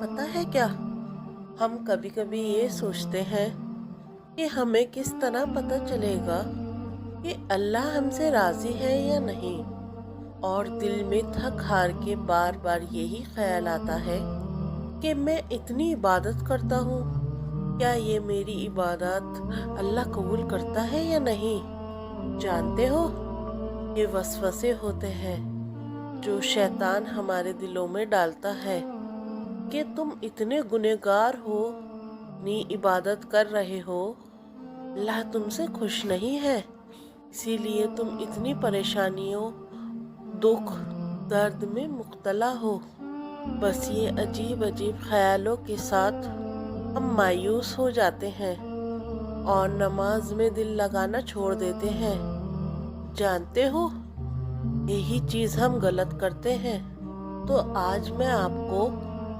पता है क्या, हम कभी कभी ये सोचते हैं कि हमें किस तरह पता चलेगा कि अल्लाह हमसे राज़ी है या नहीं। और दिल में थक हार के बार बार यही ख्याल आता है कि मैं इतनी इबादत करता हूँ, क्या ये मेरी इबादत अल्लाह कबूल करता है या नहीं। जानते हो, ये वसवसे होते हैं जो शैतान हमारे दिलों में डालता है कि तुम इतने गुनहगार हो, इतनी इबादत कर रहे हो, अल्लाह तुमसे खुश नहीं है, इसीलिए तुम इतनी परेशानियों, दुख, दर्द में मुब्तला हो। बस ये अजीब अजीब ख्यालों के साथ हम मायूस हो जाते हैं और नमाज में दिल लगाना छोड़ देते हैं। जानते हो, यही चीज़ हम गलत करते हैं। तो आज मैं आपको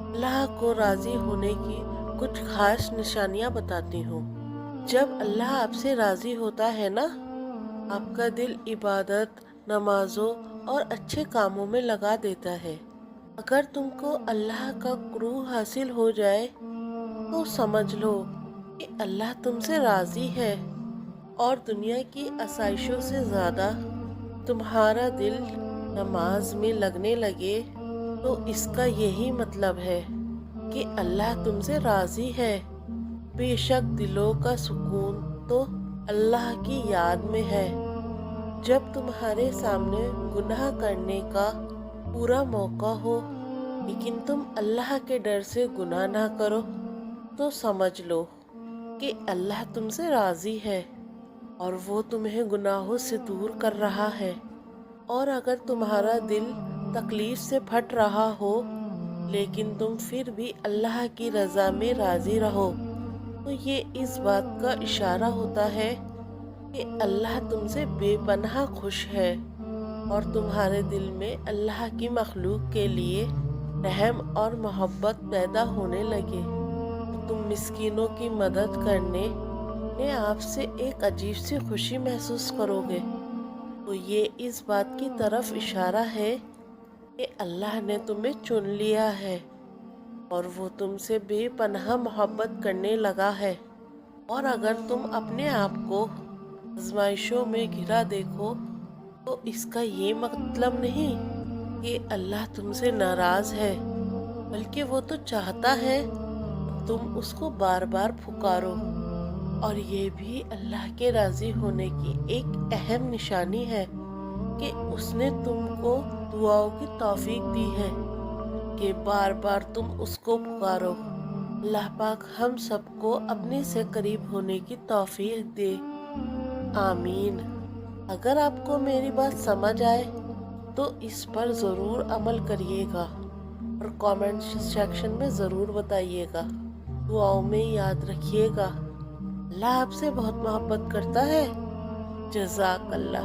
अल्लाह को राज़ी होने की कुछ खास निशानियाँ बताती हूँ। जब अल्लाह आपसे राज़ी होता है ना, आपका दिल इबादत, नमाजों और अच्छे कामों में लगा देता है। अगर तुमको अल्लाह का कुर्ब हासिल हो जाए तो समझ लो कि अल्लाह तुमसे राज़ी है और दुनिया की आसाइशों से ज़्यादा तुम्हारा दिल नमाज में लगने लगे तो इसका यही मतलब है कि अल्लाह तुमसे राज़ी है। बेशक दिलों का सुकून तो अल्लाह की याद में है। जब तुम्हारे सामने गुनाह करने का पूरा मौका हो लेकिन तुम अल्लाह के डर से गुनाह ना करो तो समझ लो कि अल्लाह तुमसे राज़ी है और वो तुम्हें गुनाहों से दूर कर रहा है। और अगर तुम्हारा दिल तकलीफ से फट रहा हो लेकिन तुम फिर भी अल्लाह की रज़ा में राज़ी रहो तो ये इस बात का इशारा होता है कि अल्लाह तुमसे बेपनाह खुश है और तुम्हारे दिल में अल्लाह की मखलूक के लिए रहम और मोहब्बत पैदा होने लगे। तो तुम मिस्कीनों की मदद करने में आपसे एक अजीब सी खुशी महसूस करोगे। तो ये इस बात की तरफ इशारा है कि अल्लाह ने तुम्हें चुन लिया है और वो तुमसे बेपनाह मोहब्बत करने लगा है। और अगर तुम अपने आप को आजमाइशों में घिरा देखो तो इसका ये मतलब नहीं कि अल्लाह तुमसे नाराज़ है, बल्कि वो तो चाहता है तुम उसको बार बार पुकारो। और ये भी अल्लाह के राज़ी होने की एक अहम निशानी है कि उसने तुमको दुआओं की तौफीक दी है कि बार बार तुम उसको पुकारो। अल्लाह पाक हम सबको अपने से करीब होने की तौफीक दे। आमीन। अगर आपको मेरी बात समझ आए तो इस पर ज़रूर अमल करिएगा और कमेंट सेक्शन में ज़रूर बताइएगा। दुआओं में याद रखिएगा, अल्लाह आपसे बहुत मोहब्बत करता है। जज़ाक अल्लाह।